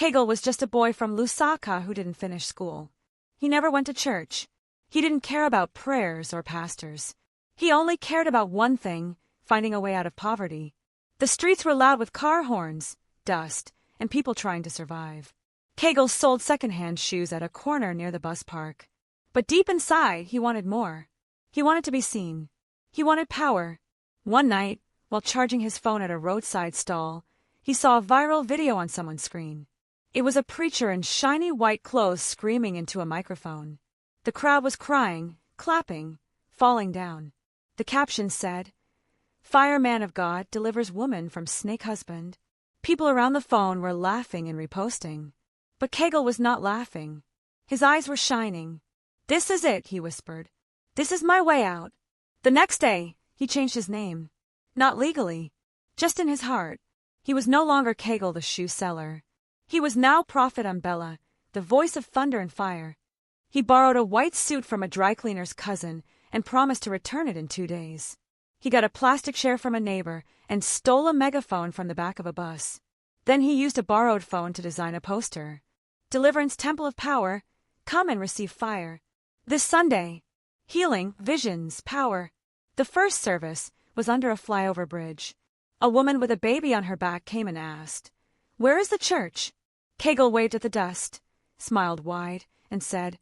Kegel was just a boy from Lusaka who didn't finish school. He never went to church. He didn't care about prayers or pastors. He only cared about one thing, finding a way out of poverty. The streets were loud with car horns, dust, and people trying to survive. Kegel sold second-hand shoes at a corner near the bus park. But deep inside, he wanted more. He wanted to be seen. He wanted power. One night, while charging his phone at a roadside stall, he saw a viral video on someone's screen. It was a preacher in shiny white clothes screaming into a microphone. The crowd was crying, clapping, falling down. The caption said, "Fire man of God delivers woman from snake husband." People around the phone were laughing and reposting. But Kegel was not laughing. His eyes were shining. "This is it," he whispered. "This is my way out." The next day, he changed his name. Not legally, just in his heart. He was no longer Kegel the shoe seller. He was now Prophet Umbella, the voice of thunder and fire. He borrowed a white suit from a dry cleaner's cousin and promised to return it in 2 days. He got a plastic chair from a neighbor and stole a megaphone from the back of a bus. Then he used a borrowed phone to design a poster. "Deliverance Temple of Power, come and receive fire." This Sunday, healing, visions, power. The first service was under a flyover bridge. A woman with a baby on her back came and asked, "Where is the church?" Kegel waved at the dust, smiled wide, and said,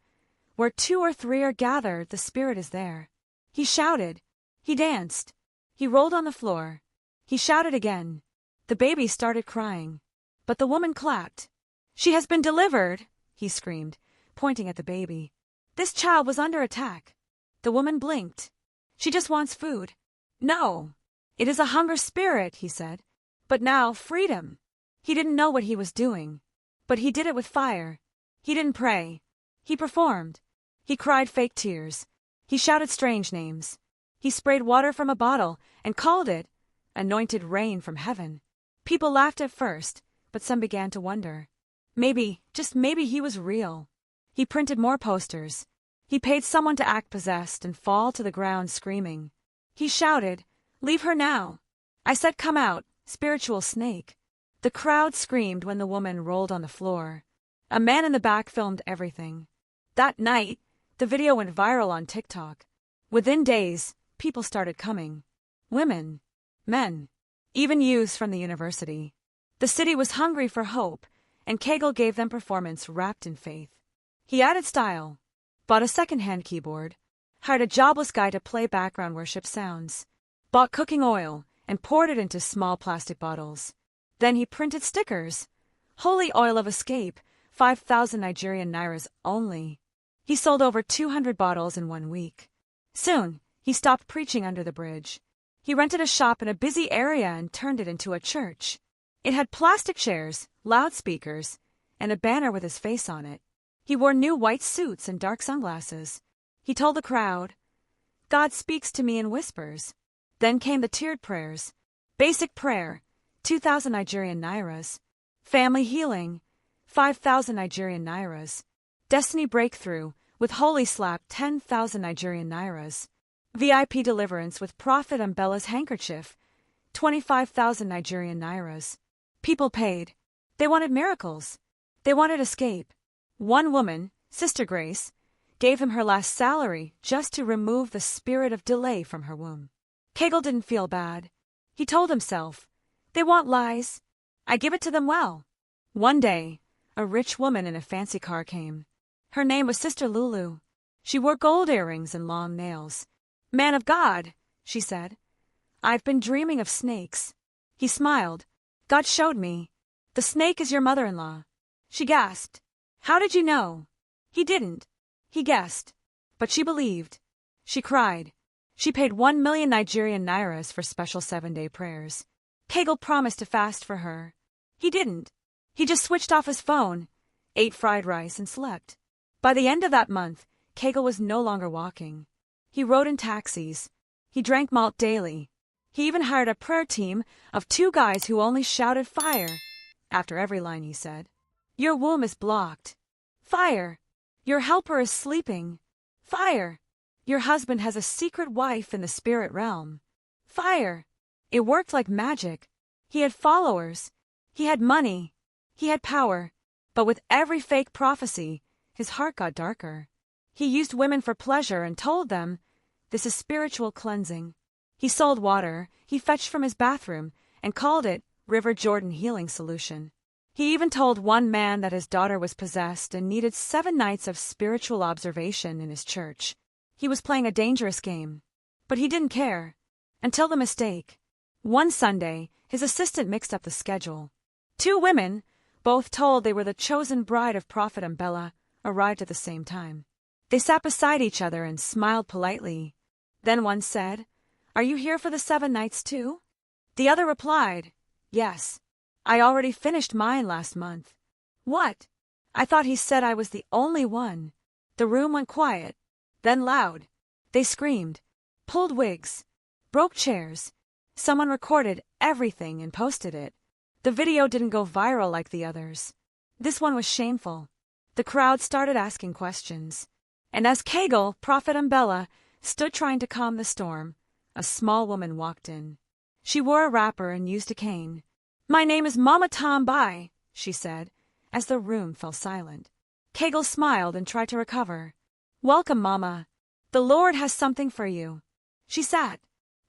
"Where 2 or 3 are gathered, the Spirit is there." He shouted. He danced. He rolled on the floor. He shouted again. The baby started crying. But the woman clapped. "She has been delivered," he screamed, pointing at the baby. This child was under attack. The woman blinked. "She just wants food." "No, it is a hunger spirit," he said. "But now, freedom." He didn't know what he was doing. But he did it with fire. He didn't pray. He performed. He cried fake tears. He shouted strange names. He sprayed water from a bottle and called it anointed rain from heaven. People laughed at first, but some began to wonder. Maybe, just maybe he was real. He printed more posters. He paid someone to act possessed and fall to the ground screaming. He shouted, "Leave her now. I said come out, spiritual snake." The crowd screamed when the woman rolled on the floor. A man in the back filmed everything. That night, the video went viral on TikTok. Within days, people started coming. Women, men, even youths from the university. The city was hungry for hope, and Kegel gave them performance wrapped in faith. He added style, bought a second-hand keyboard, hired a jobless guy to play background worship sounds, bought cooking oil, and poured it into small plastic bottles. Then he printed stickers. Holy oil of escape, 5,000 Nigerian nairas only. He sold over 200 bottles in 1 week. Soon, he stopped preaching under the bridge. He rented a shop in a busy area and turned it into a church. It had plastic chairs, loudspeakers, and a banner with his face on it. He wore new white suits and dark sunglasses. He told the crowd, "God speaks to me in whispers." Then came the tiered prayers. Basic prayer, 2,000 Nigerian nairas. Family healing, 5,000 Nigerian nairas. Destiny breakthrough, with holy slap, 10,000 Nigerian nairas. VIP deliverance with Prophet Umbella's handkerchief, 25,000 Nigerian nairas. People paid. They wanted miracles. They wanted escape. One woman, Sister Grace, gave him her last salary just to remove the spirit of delay from her womb. Kegel didn't feel bad. He told himself, "They want lies. I give it to them well." One day, a rich woman in a fancy car came. Her name was Sister Lulu. She wore gold earrings and long nails. "Man of God," she said, "I've been dreaming of snakes." He smiled. "God showed me. The snake is your mother-in-law." She gasped. "How did you know?" He didn't. He guessed. But she believed. She cried. She paid 1 million Nigerian nairas for special 7-day prayers. Kegel promised to fast for her. He didn't. He just switched off his phone, ate fried rice, and slept. By the end of that month, Kegel was no longer walking. He rode in taxis. He drank malt daily. He even hired a prayer team of 2 guys who only shouted fire after every line he said. "Your womb is blocked. Fire. Your helper is sleeping. Fire. Your husband has a secret wife in the spirit realm. Fire." It worked like magic. He had followers. He had money. He had power. But with every fake prophecy, his heart got darker. He used women for pleasure and told them, "This is spiritual cleansing." He sold water he fetched from his bathroom and called it River Jordan Healing Solution. He even told one man that his daughter was possessed and needed 7 nights of spiritual observation in his church. He was playing a dangerous game. But he didn't care. Until the mistake. One Sunday, his assistant mixed up the schedule. 2 women, both told they were the chosen bride of Prophet Mbella, arrived at the same time. They sat beside each other and smiled politely. Then one said, "Are you here for the 7 nights too?" The other replied, "Yes. I already finished mine last month." "What? I thought he said I was the only one." The room went quiet, then loud. They screamed, pulled wigs, broke chairs. Someone recorded everything and posted it. The video didn't go viral like the others. This one was shameful. The crowd started asking questions. And as Kegel, Prophet Mbella, stood trying to calm the storm, a small woman walked in. She wore a wrapper and used a cane. "My name is Mama Tombai," she said, as the room fell silent. Kegel smiled and tried to recover. "Welcome, Mama. The Lord has something for you." She sat.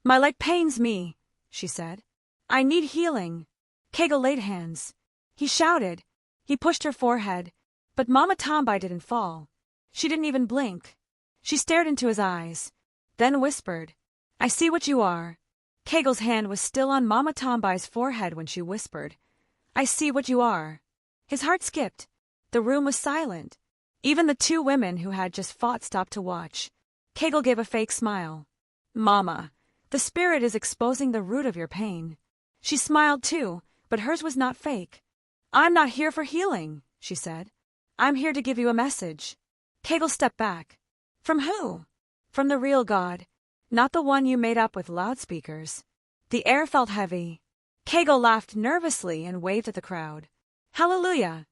"My leg pains me," she said. "I need healing." Kegel laid hands. He shouted. He pushed her forehead, but Mama Tombai didn't fall. She didn't even blink. She stared into his eyes, then whispered, "I see what you are." Kegel's hand was still on Mama Tombai's forehead when she whispered, "I see what you are." His heart skipped. The room was silent. Even the 2 women who had just fought stopped to watch. Kegel gave a fake smile. "Mama, the spirit is exposing the root of your pain." She smiled too, but hers was not fake. "I'm not here for healing," she said. "I'm here to give you a message." Kegel stepped back. "From who?" "From the real God. Not the one you made up with loudspeakers." The air felt heavy. Kegel laughed nervously and waved at the crowd. "Hallelujah!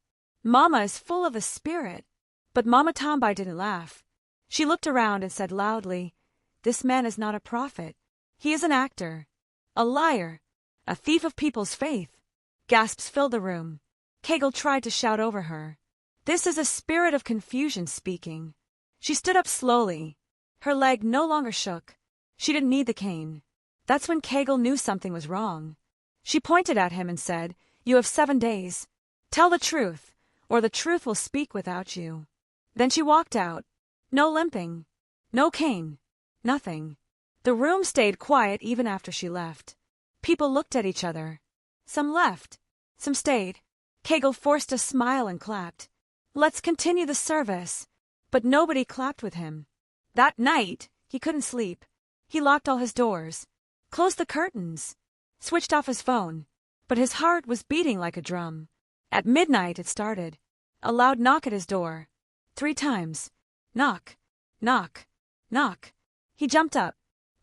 Mama is full of the Spirit." But Mama Tombai didn't laugh. She looked around and said loudly, "This man is not a prophet. He is an actor. A liar. A thief of people's faith." Gasps filled the room. Kegel tried to shout over her. "This is a spirit of confusion speaking." She stood up slowly. Her leg no longer shook. She didn't need the cane. That's when Kegel knew something was wrong. She pointed at him and said, "You have 7 days. Tell the truth, or the truth will speak without you." Then she walked out. No limping. No cane. Nothing. The room stayed quiet even after she left. People looked at each other. Some left. Some stayed. Kegel forced a smile and clapped. "Let's continue the service." But nobody clapped with him. That night, he couldn't sleep. He locked all his doors, closed the curtains, switched off his phone, but his heart was beating like a drum. At midnight it started. A loud knock at his door. 3 times. Knock, knock, knock. He jumped up.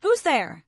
"Who's there?"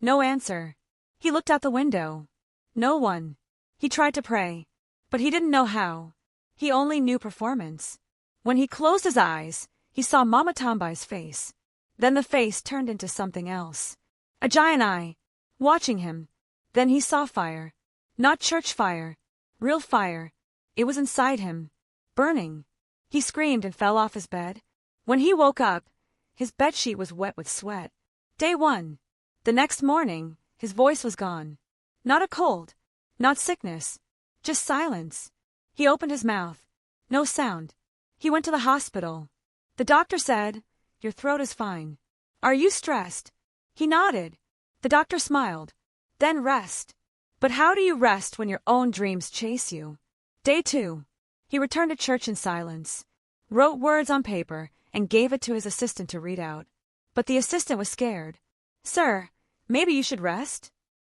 No answer. He looked out the window. No one. He tried to pray, but he didn't know how. He only knew performance. When he closed his eyes, he saw Mama Tombai's face. Then the face turned into something else. A giant eye, watching him. Then he saw fire. Not church fire. Real fire. It was inside him. Burning. He screamed and fell off his bed. When he woke up, his bedsheet was wet with sweat. Day 1. The next morning, his voice was gone. Not a cold. Not sickness. Just silence. He opened his mouth. No sound. He went to the hospital. The doctor said, "Your throat is fine. Are you stressed?" He nodded. The doctor smiled. "Then rest." But how do you rest when your own dreams chase you? Day 2. He returned to church in silence, wrote words on paper, and gave it to his assistant to read out. But the assistant was scared. "Sir, maybe you should rest?"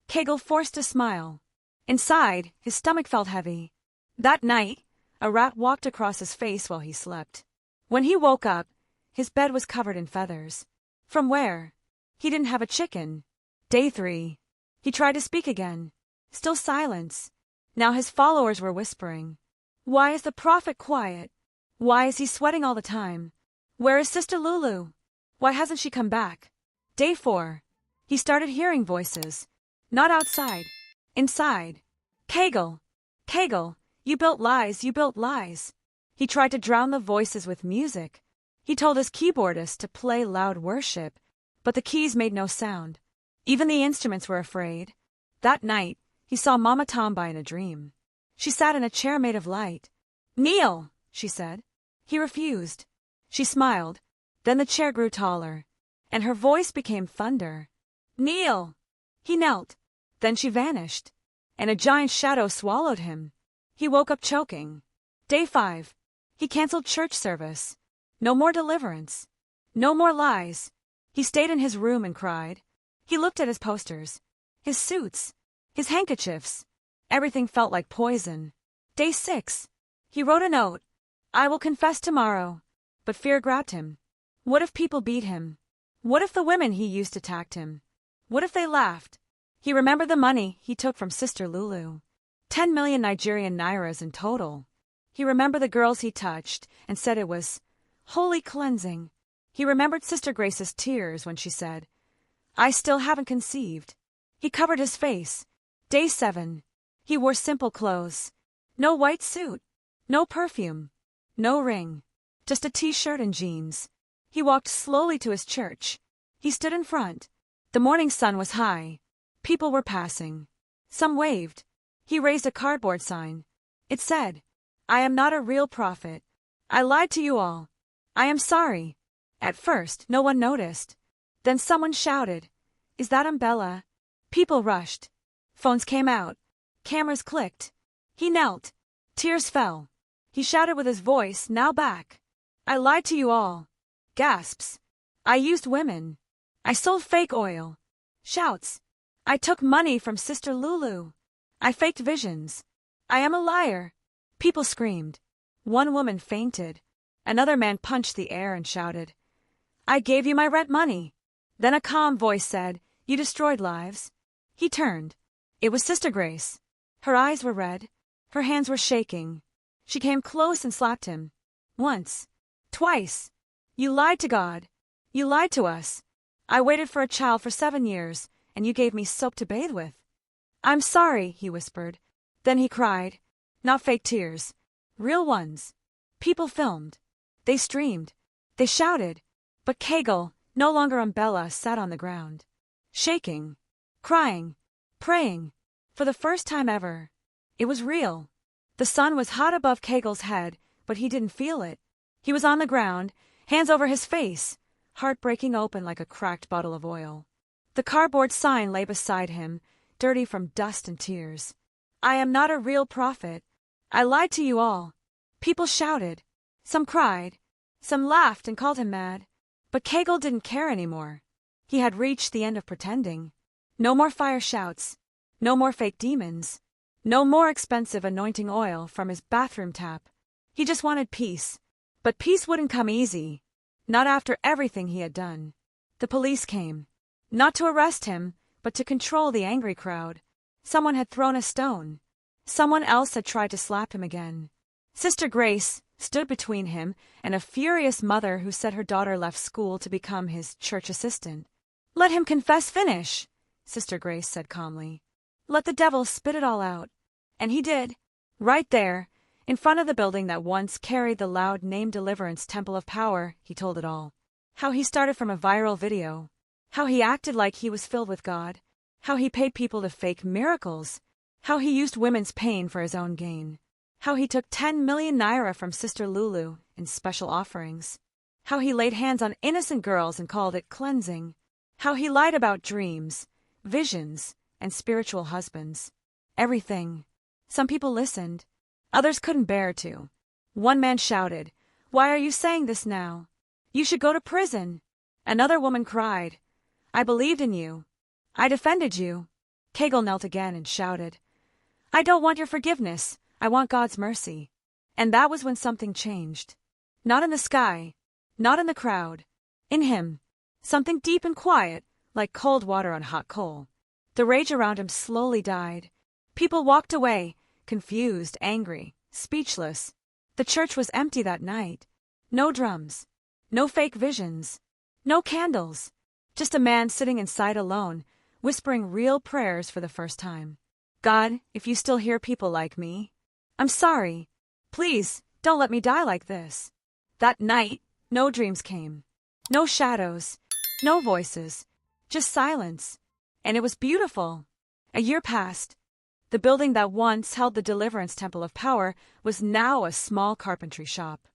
Kegel forced a smile. Inside, his stomach felt heavy. That night, a rat walked across his face while he slept. When he woke up, his bed was covered in feathers. From where? He didn't have a chicken. Day 3. He tried to speak again. Still silence. Now his followers were whispering. "Why is the prophet quiet? Why is he sweating all the time? Where is Sister Lulu? Why hasn't she come back?" Day 4. He started hearing voices. Not outside. Inside. "Kegel! Kegel! You built lies, you built lies." He tried to drown the voices with music. He told his keyboardist to play loud worship, but the keys made no sound. Even the instruments were afraid. That night, he saw Mama Tombai in a dream. She sat in a chair made of light. "Kneel," she said. He refused. She smiled. Then the chair grew taller, and her voice became thunder. "Kneel." He knelt. Then she vanished, and a giant shadow swallowed him. He woke up choking. Day 5. He canceled church service. No more deliverance. No more lies. He stayed in his room and cried. He looked at his posters, his suits, his handkerchiefs. Everything felt like poison. Day 6. He wrote a note. "I will confess tomorrow." But fear grabbed him. What if people beat him? What if the women he used attacked him? What if they laughed? He remembered the money he took from Sister Lulu. 10 million Nigerian nairas in total. He remembered the girls he touched and said it was holy cleansing. He remembered Sister Grace's tears when she said, "I still haven't conceived." He covered his face. Day 7. He wore simple clothes. No white suit. No perfume. No ring. Just a t-shirt and jeans. He walked slowly to his church. He stood in front. The morning sun was high. People were passing. Some waved. He raised a cardboard sign. It said, "I am not a real prophet. I lied to you all. I am sorry." At first, no one noticed. Then someone shouted, "Is that Umbella?" People rushed. Phones came out. Cameras clicked. He knelt. Tears fell. He shouted with his voice now back. "I lied to you all." Gasps. "I used women. I sold fake oil." Shouts. "I took money from Sister Lulu. I faked visions. I am a liar." People screamed. One woman fainted. Another man punched the air and shouted, "I gave you my rent money." Then a calm voice said, "You destroyed lives." He turned. It was Sister Grace. Her eyes were red. Her hands were shaking. She came close and slapped him. Once. Twice. "You lied to God. You lied to us. I waited for a child for 7 years, and you gave me soap to bathe with." "I'm sorry," he whispered. Then he cried. Not fake tears. Real ones. People filmed. They streamed. They shouted. But Kegel, no longer Umbella, sat on the ground. Shaking. Crying. Praying. For the first time ever. It was real. The sun was hot above Kegel's head, but he didn't feel it. He was on the ground, hands over his face, heart breaking open like a cracked bottle of oil. The cardboard sign lay beside him, dirty from dust and tears. "I am not a real prophet. I lied to you all." People shouted. Some cried. Some laughed and called him mad. But Kegel didn't care anymore. He had reached the end of pretending. No more fire shouts. No more fake demons. No more expensive anointing oil from his bathroom tap. He just wanted peace. But peace wouldn't come easy. Not after everything he had done. The police came. Not to arrest him, but to control the angry crowd. Someone had thrown a stone. Someone else had tried to slap him again. Sister Grace stood between him and a furious mother who said her daughter left school to become his church assistant. "Let him confess finish," Sister Grace said calmly. "Let the devil spit it all out." And he did. Right there, in front of the building that once carried the loud name Deliverance Temple of Power, he told it all. How he started from a viral video. How he acted like he was filled with God. How he paid people to fake miracles. How he used women's pain for his own gain. How he took 10 million naira from Sister Lulu in special offerings. How he laid hands on innocent girls and called it cleansing. How he lied about dreams, visions, and spiritual husbands. Everything. Some people listened. Others couldn't bear to. One man shouted, "Why are you saying this now? You should go to prison." Another woman cried, "I believed in you. I defended you." Kegel knelt again and shouted, "I don't want your forgiveness. I want God's mercy." And that was when something changed. Not in the sky, not in the crowd, in him. Something deep and quiet, like cold water on hot coal. The rage around him slowly died. People walked away, confused, angry, speechless. The church was empty that night. No drums, no fake visions, no candles. Just a man sitting inside alone, whispering real prayers for the first time. "God, if you still hear people like me, I'm sorry. Please, Don't let me die like this. That night, no dreams came. No shadows. No voices. Just silence. And it was beautiful. A year passed. The building that once held the Deliverance Temple of Power was now a small carpentry shop.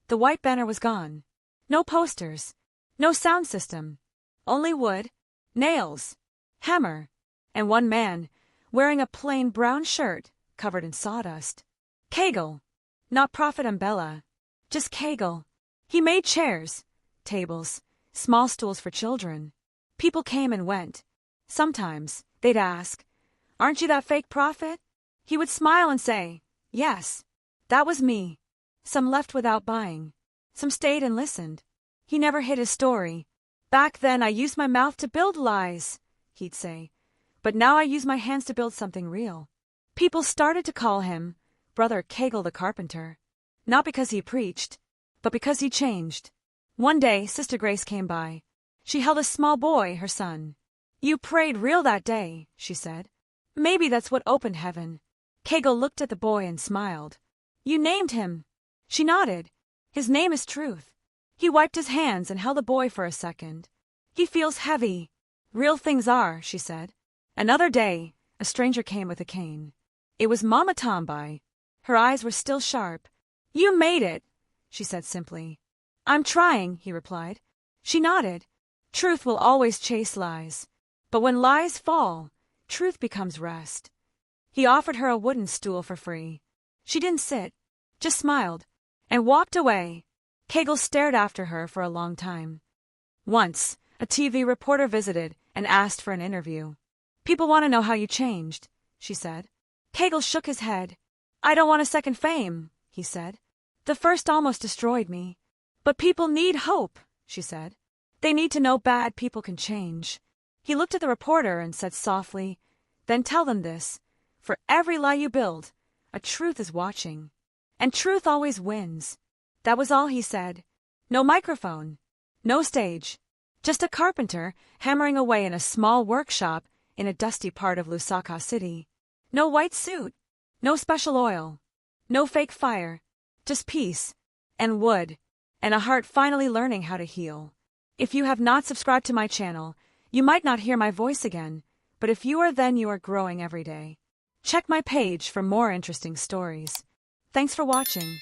The white banner was gone. No posters. No sound system. Only wood, nails, hammer, and one man, wearing a plain brown shirt covered in sawdust. Kegel. Not Prophet Umbella. Just Kegel. He made chairs, tables, small stools for children. People came and went. Sometimes they'd ask, "Aren't you that fake prophet?" He would smile and say, "Yes, that was me." Some left without buying. Some stayed and listened. He never hid his story. "Back then I used my mouth to build lies," he'd say. "But now I use my hands to build something real." People started to call him Brother Kegel the Carpenter. Not because he preached, but because he changed. One day, Sister Grace came by. She held a small boy, her son. "You prayed real that day," she said. "Maybe that's what opened heaven." Kegel looked at the boy and smiled. "You named him." She nodded. "His name is Truth." He wiped his hands and held the boy for a second. "He feels heavy." "Real things are," she said. Another day, a stranger came with a cane. It was Mama Tombai. Her eyes were still sharp. "You made it," she said simply. "I'm trying," he replied. She nodded. Truth will always chase lies. But when lies fall, truth becomes rest. He offered her a wooden stool for free. She didn't sit, just smiled, and walked away. Kegel stared after her for a long time. Once, a TV reporter visited and asked for an interview. "People want to know how you changed," she said. Kegel shook his head. "I don't want a second fame," he said. "The first almost destroyed me." "But people need hope," she said. "They need to know bad people can change." He looked at the reporter and said softly, "Then tell them this. For every lie you build, a truth is watching. And truth always wins." That was all he said. No microphone. No stage. Just a carpenter hammering away in a small workshop in a dusty part of Lusaka City. No white suit. No special oil. No fake fire. Just peace. And wood. And a heart finally learning how to heal. If you have not subscribed to my channel, you might not hear my voice again, but if you are, then you are growing every day. Check my page for more interesting stories. Thanks for watching.